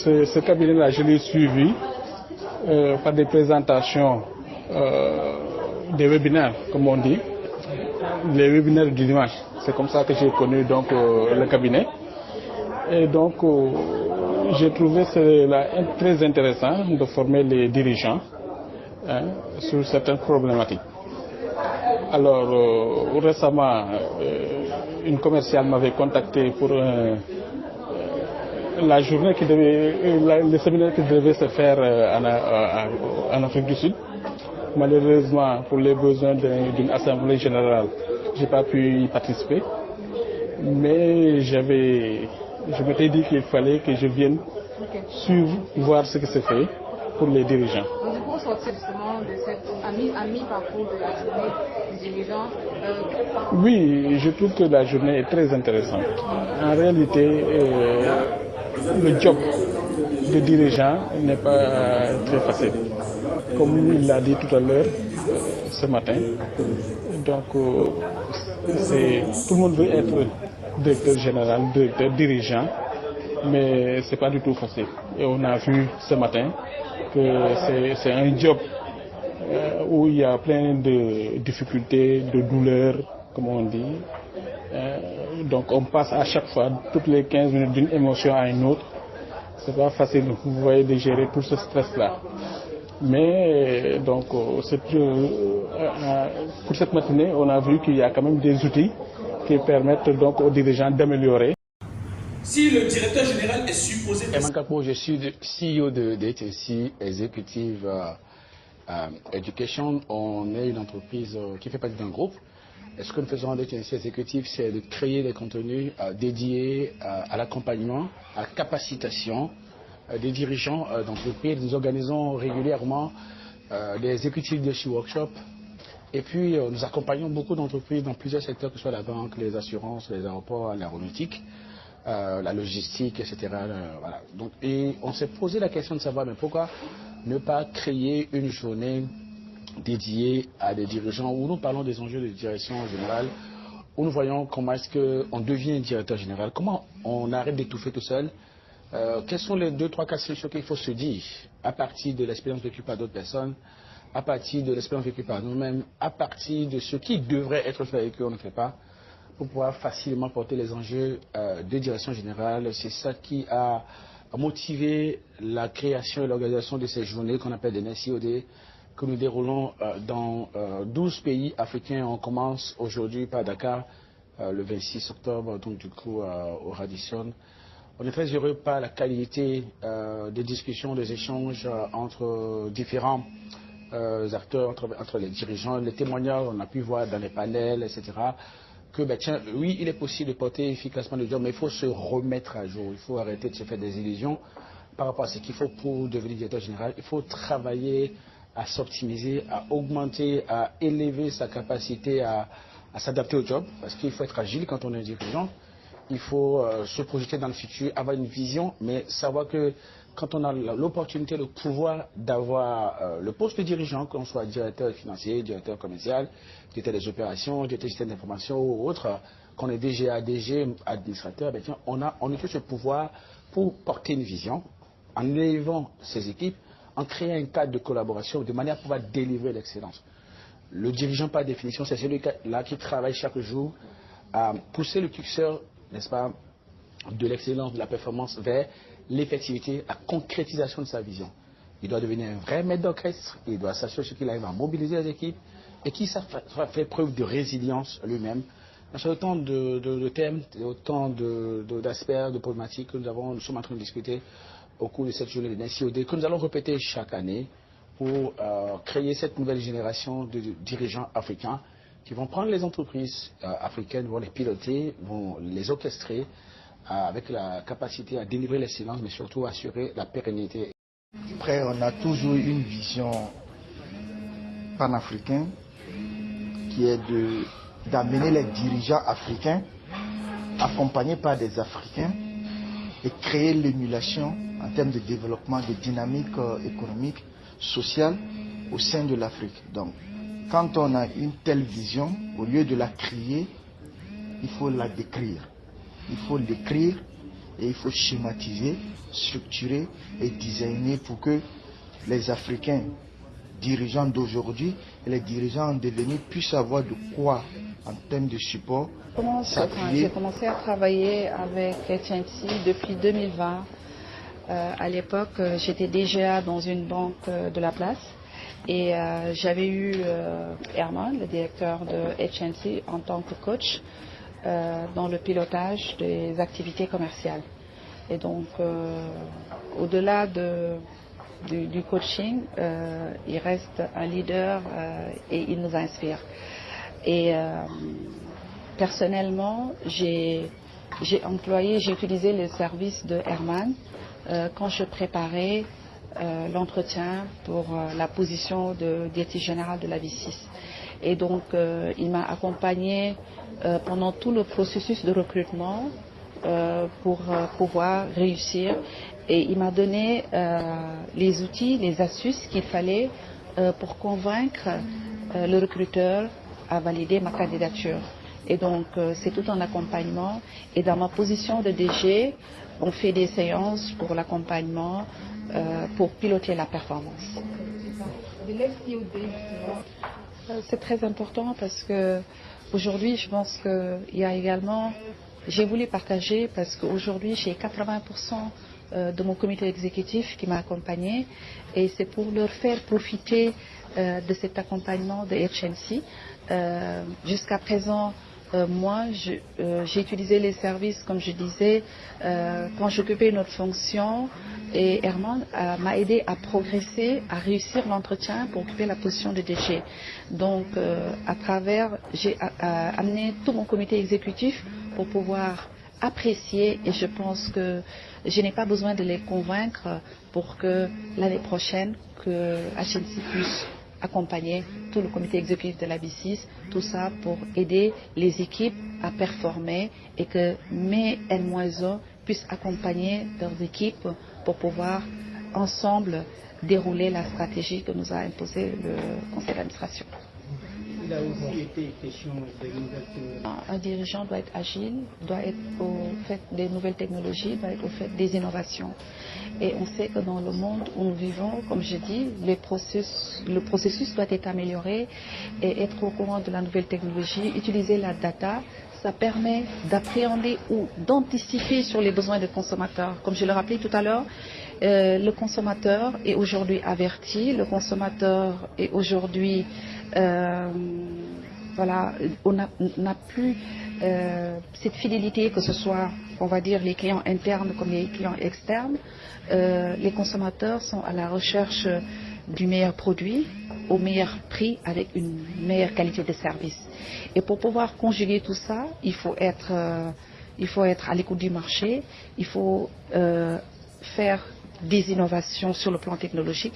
ce cabinet-là, je l'ai suivi par des présentations, des webinaires, comme on dit, les webinaires du dimanche. C'est comme ça que j'ai connu donc le cabinet. Et donc, j'ai trouvé cela très intéressant de former les dirigeants sur certaines problématiques. Alors, récemment, une commerciale m'avait contacté pour la journée qui devait, le séminaire qui devait se faire en Afrique du Sud. Malheureusement, pour les besoins d'une assemblée générale, je n'ai pas pu y participer. Mais je m'étais dit qu'il fallait que je vienne suivre, voir ce qui se fait pour les dirigeants. Donc, du coup, au sortir justement de cette mi-parcours de la journée des dirigeants, Oui, je trouve que la journée est très intéressante. En réalité, le job de dirigeant n'est pas très facile. Comme il l'a dit tout à l'heure, ce matin, donc tout le monde veut être directeur général, directeur dirigeant, mais c'est pas du tout facile. Et on a vu ce matin que c'est un job où il y a plein de difficultés, de douleurs, comme on dit. Donc on passe à chaque fois, toutes les 15 minutes, d'une émotion à une autre. C'est pas facile, vous voyez, de gérer tout ce stress-là. Mais donc pour cette matinée, on a vu qu'il y a quand même des outils qui permettent donc aux dirigeants d'améliorer. Si le directeur général est supposé... Eman Kapo, je suis le CEO de DTC Executive Education. On est une entreprise qui fait partie d'un groupe. Et ce que nous faisons en DTC Executive, c'est de créer des contenus dédiés à l'accompagnement, à la capacitation des dirigeants d'entreprises. Nous organisons régulièrement des Executive Leadership Workshops. Et puis, nous accompagnons beaucoup d'entreprises dans plusieurs secteurs, que ce soit la banque, les assurances, les aéroports, l'aéronautique, la logistique, etc. Voilà. Donc, et on s'est posé la question de savoir mais pourquoi ne pas créer une journée dédiée à des dirigeants où nous parlons des enjeux de direction générale, où nous voyons comment est-ce qu'on devient directeur général, comment on arrête d'étouffer tout seul. Quels sont les 2-3 cas solutions qu'il faut se dire à partir de l'expérience vécue par d'autres personnes, à partir de l'expérience vécue par nous-mêmes, à partir de ce qui devrait être fait et qu'on ne fait pas, pour pouvoir facilement porter les enjeux de direction générale. C'est ça qui a motivé la création et l'organisation de ces journées qu'on appelle des NCOD, que nous déroulons dans 12 pays africains. On commence aujourd'hui par Dakar, le 26 octobre, donc du coup au Radisson. On est très heureux par la qualité des discussions, des échanges entre différents acteurs, entre les dirigeants, les témoignages, on a pu voir dans les panels, etc. Que, ben, tiens, oui, il est possible de porter efficacement le job, mais il faut se remettre à jour. Il faut arrêter de se faire des illusions par rapport à ce qu'il faut pour devenir directeur général. Il faut travailler à s'optimiser, à augmenter, à élever sa capacité à s'adapter au job, parce qu'il faut être agile quand on est dirigeant. Il faut se projeter dans le futur, avoir une vision, mais savoir que quand on a l'opportunité, le pouvoir d'avoir le poste de dirigeant, qu'on soit directeur financier, directeur commercial, directeur des opérations, directeur du système d'information ou autre, qu'on est DGA, DG, administrateur, ben tiens, on utilise ce pouvoir pour porter une vision, en élevant ses équipes, en créant un cadre de collaboration de manière à pouvoir délivrer l'excellence. Le dirigeant, par définition, c'est celui-là qui travaille chaque jour à pousser le curseur, n'est-ce pas, de l'excellence, de la performance vers l'effectivité, la concrétisation de sa vision. Il doit devenir un vrai maître d'orchestre, il doit s'assurer qu'il arrive à mobiliser les équipes et qu'il fait preuve de résilience lui-même. C'est autant de thèmes, autant d'aspects, de problématiques que nous sommes en train de discuter au cours de cette journée de NCOD, que nous allons répéter chaque année pour créer cette nouvelle génération de dirigeants africains qui vont prendre les entreprises africaines, vont les piloter, vont les orchestrer avec la capacité à délivrer l'excellence, mais surtout assurer la pérennité. Après, on a toujours une vision panafricaine qui est d'amener les dirigeants africains, accompagnés par des Africains, et créer l'émulation en termes de développement, de dynamique économique, sociale au sein de l'Afrique. Donc, quand on a une telle vision, au lieu de la crier, il faut la décrire. Il faut l'écrire Et il faut schématiser, structurer et designer pour que les Africains dirigeants d'aujourd'hui et les dirigeants en devenir puissent avoir de quoi, en termes de support, s'appuyer. J'ai commencé à travailler avec HNC depuis 2020. À l'époque, j'étais DGA dans une banque de la place et j'avais eu Herman, le directeur de HNC, en tant que coach dans le pilotage des activités commerciales. Et donc, au-delà du coaching, il reste un leader et il nous inspire. Et personnellement, j'ai utilisé le service de Herman quand je préparais l'entretien pour la position de directrice générale de la B6. Et donc, il m'a accompagné pendant tout le processus de recrutement pour pouvoir réussir. Et il m'a donné les outils, les astuces qu'il fallait pour convaincre le recruteur à valider ma candidature. Et donc, c'est tout un accompagnement. Et dans ma position de DG, on fait des séances pour l'accompagnement, pour piloter la performance. C'est très important parce que aujourd'hui, je pense qu'il y a également, j'ai voulu partager parce qu'aujourd'hui, j'ai 80% de mon comité exécutif qui m'a accompagné et c'est pour leur faire profiter de cet accompagnement de HNC. Jusqu'à présent, moi, j'ai utilisé les services, comme je disais, quand j'occupais notre fonction et Herman m'a aidé à progresser, à réussir l'entretien pour occuper la position de DG. Donc, j'ai amené tout mon comité exécutif pour pouvoir apprécier et je pense que je n'ai pas besoin de les convaincre pour que l'année prochaine, que HNC puisse accompagner tout le comité exécutif de la B6, tout ça pour aider les équipes à performer et que mes N-1 puissent accompagner leurs équipes pour pouvoir ensemble dérouler la stratégie que nous a imposée le conseil d'administration. Il a aussi été question des nouvelles technologies. Un dirigeant doit être agile, doit être au fait des nouvelles technologies, doit être au fait des innovations. Et on sait que dans le monde où nous vivons, comme je dis, le processus doit être amélioré et être au courant de la nouvelle technologie, utiliser la data, ça permet d'appréhender ou d'anticiper sur les besoins des consommateurs. Comme je le rappelais tout à l'heure, le consommateur est aujourd'hui averti, le consommateur est aujourd'hui voilà, on n'a plus cette fidélité, que ce soit, on va dire, les clients internes comme les clients externes. Les consommateurs sont à la recherche du meilleur produit, au meilleur prix, avec une meilleure qualité de service. Et pour pouvoir conjuguer tout ça, il faut être à l'écoute du marché, il faut faire des innovations sur le plan technologique.